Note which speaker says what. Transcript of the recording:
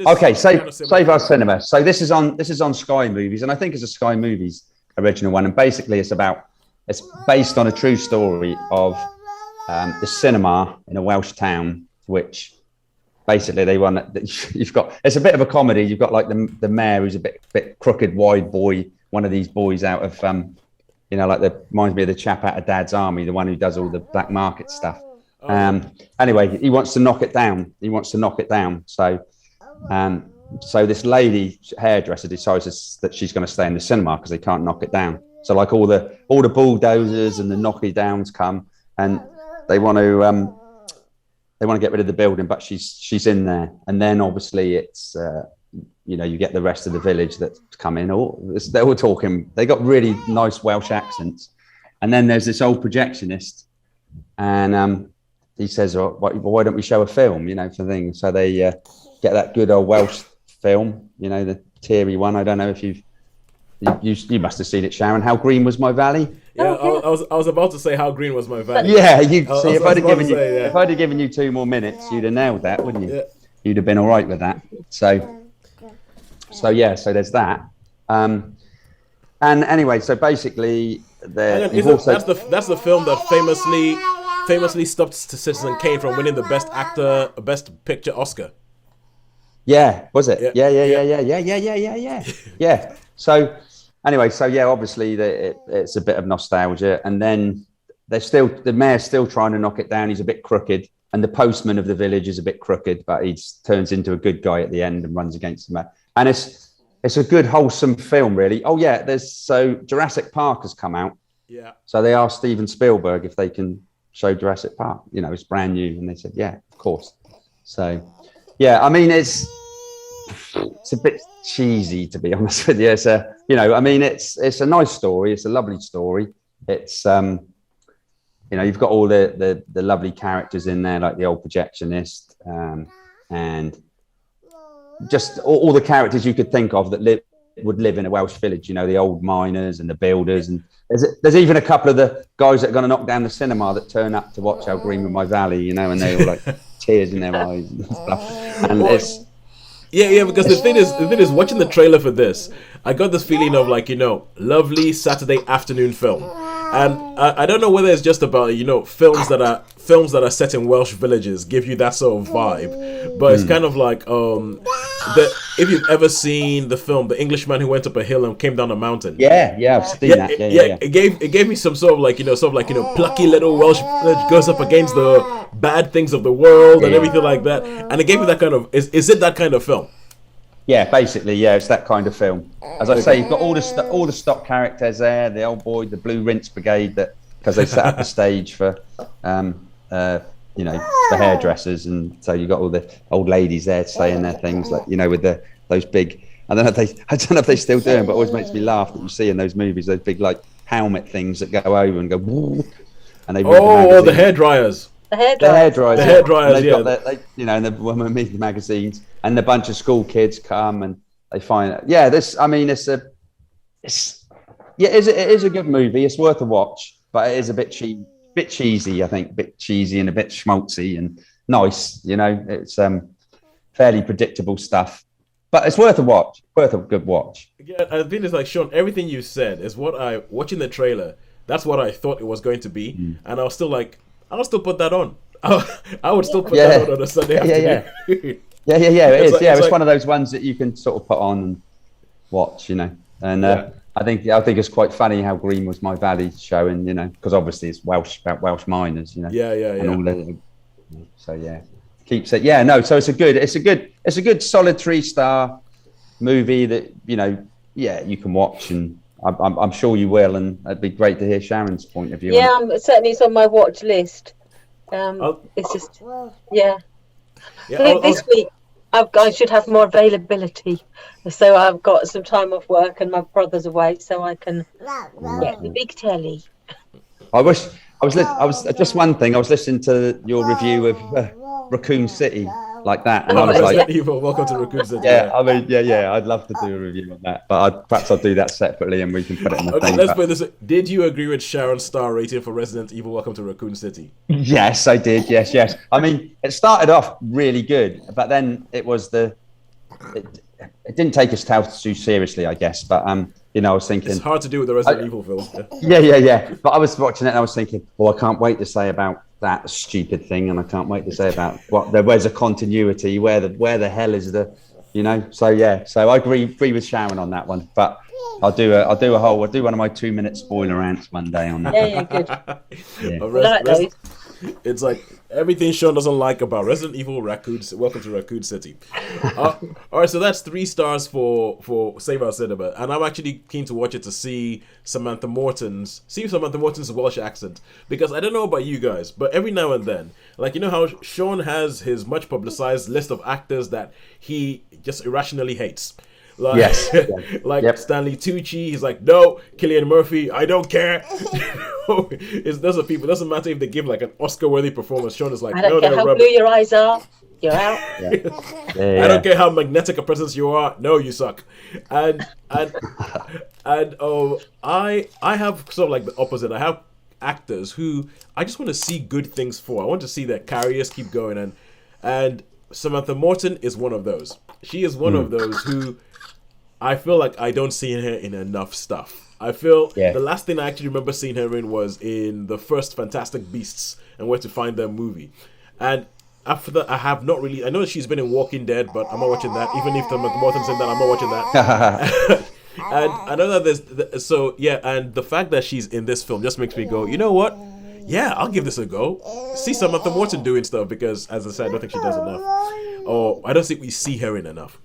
Speaker 1: Okay, Save Our Cinema. So this is on Sky Movies, and I think it's a Sky Movies original one. And basically, it's based on a true story of the cinema in a Welsh town, which basically they run. It's a bit of a comedy. You've got like the mayor, who's a bit crooked, wide boy, one of these boys out of reminds me of the chap out of Dad's Army, the one who does all the black market stuff. Anyway, he wants to knock it down. So this lady hairdresser decides that she's going to stay in the cinema because they can't knock it down. So like all the bulldozers and the knocky downs come, and they want to get rid of the building, but she's in there. And then obviously it's you get the rest of the village that come in. They're all talking. They got really nice Welsh accents. And then there's this old projectionist, and he says, why don't we show a film, for things. So they get that good old Welsh film, the teary one. I don't know if you must have seen it, Sharon. How Green Was My Valley?
Speaker 2: Yeah, I was about to say How Green Was My Valley.
Speaker 1: Yeah, if I'd have given you 2 more minutes, you'd have nailed that, wouldn't you? Yeah. You'd have been all right with that. So there's that. And anyway, so basically, that's
Speaker 2: the film that famously stopped Citizen Kane from winning the Best Picture Oscar.
Speaker 1: Yeah, was it? Yeah. So anyway, obviously it's a bit of nostalgia, and then the mayor's still trying to knock it down. He's a bit crooked, and the postman of the village is a bit crooked, but he turns into a good guy at the end and runs against the mayor. And it's a good wholesome film, really. Oh yeah, Jurassic Park has come out.
Speaker 2: Yeah. So
Speaker 1: they asked Steven Spielberg if they can show Jurassic Park. It's brand new, and they said, yeah, of course. So yeah, I mean, it's a bit cheesy, to be honest with you. It's it's a nice story. It's a lovely story. It's you've got all the lovely characters in there, like the old projectionist, and just all the characters you could think of that would live in a Welsh village. The old miners and the builders, and there's even a couple of the guys that are going to knock down the cinema that turn up to watch How Green Was My Valley. And they all like tears in their eyes and stuff. And it's
Speaker 2: because the thing is, watching the trailer for this, I got this feeling of lovely Saturday afternoon film, and I don't know whether it's just about films that are set in Welsh villages give you that sort of vibe, but it's kind of like if you've ever seen the film The Englishman Who Went Up a Hill and Came Down a Mountain.
Speaker 1: Yeah, I've seen that. Yeah.
Speaker 2: It gave me some sort of plucky little Welsh village goes up against the bad things of the world and everything like that, and it gave me that kind of is it that kind of film?
Speaker 1: Yeah, basically, it's that kind of film. As I say, you've got all the stock characters there. The old boy, the Blue Rinse Brigade, because they set up the stage for the hairdressers, and so you got all the old ladies there saying their things, like with those big. I don't know if they still do them, but it always makes me laugh that you see in those movies those big like helmet things that go over and go, woo, and they
Speaker 2: the hairdryers.
Speaker 1: The hairdryers,
Speaker 2: yeah.
Speaker 1: And the women meet the magazines, and a bunch of school kids come, and they find it. Yeah, it is a good movie. It's worth a watch, but it is a bit cheesy, I think, a bit cheesy and a bit schmaltzy and nice. It's fairly predictable stuff, but it's worth a watch, worth a good watch.
Speaker 2: Yeah, I think it's like, Shaun, everything you said is what watching the trailer. That's what I thought it was going to be, and I was still like, I'll still put that on. I would still put that on a Sunday afternoon.
Speaker 1: Yeah. It is. It's one of those ones that you can sort of put on and watch, And I think it's quite funny How Green Was My Valley showing, because obviously it's Welsh, about Welsh miners,
Speaker 2: Yeah.
Speaker 1: So keeps it. Yeah, no. So it's a good solid 3-star movie that you can watch, and I'm sure you will, and it'd be great to hear Sharon's point of view.
Speaker 3: Yeah, certainly it's on my watch list. It's just, I think this week I should have more availability, so I've got some time off work and my brother's away, so I can get the big telly.
Speaker 1: I was just one thing. I was listening to your review of Raccoon City, like that, and I was like,
Speaker 2: "Welcome to Raccoon City."
Speaker 1: Yeah, I mean, I'd love to do a review of that, but perhaps I'll do that separately, and we can put it in the thing.
Speaker 2: Let's put this. Did you agree with Sharon's star rating for Resident Evil: Welcome to Raccoon City?
Speaker 1: Yes, I did. Yes. I mean, it started off really good, but then it was the it didn't take itself too seriously, I guess. But you know, I was thinking
Speaker 2: it's hard to do with the Resident Evil films.
Speaker 1: Yeah. But I was watching it and I was thinking, I can't wait to say about that stupid thing, and I can't wait to say about where's a continuity, where the hell is the, you know. So yeah, so I agree with Sharon on that one. But I'll do one of my 2-minute spoiler rants one day on that.
Speaker 3: Yeah, good.
Speaker 1: Yeah.
Speaker 2: It's like everything Shaun doesn't like about Resident Evil Welcome to Raccoon City. All right, so that's 3 stars for Save Our Cinema, and I'm actually keen to watch it to see Samantha Morton's Welsh accent, because I don't know about you guys, but every now and then, like, you know how Shaun has his much publicized list of actors that he just irrationally hates. Like,
Speaker 1: yes.
Speaker 2: Stanley Tucci, he's like, no. Cillian Murphy, I don't care. It doesn't matter if they give like an Oscar-worthy performance. Shaun is like,
Speaker 3: I don't care how blue your eyes are, you're out.
Speaker 2: I don't care how magnetic a presence you are. No, you suck. And I have sort of like the opposite. I have actors who I just want to see good things for. I want to see their careers keep going, and Samantha Morton is one of those. She is one of those who I feel like I don't see her in enough stuff. I feel the last thing I actually remember seeing her in was in the first Fantastic Beasts and Where to Find Them movie. And after that, I have not really. I know she's been in Walking Dead, but I'm not watching that. Even if Samantha Morton's in that, I'm not watching that. And I know that and the fact that she's in this film just makes me go, you know what? Yeah, I'll give this a go. See Samantha Morton doing stuff, because, as I said, I don't think she does enough. Or I don't think we see her in enough.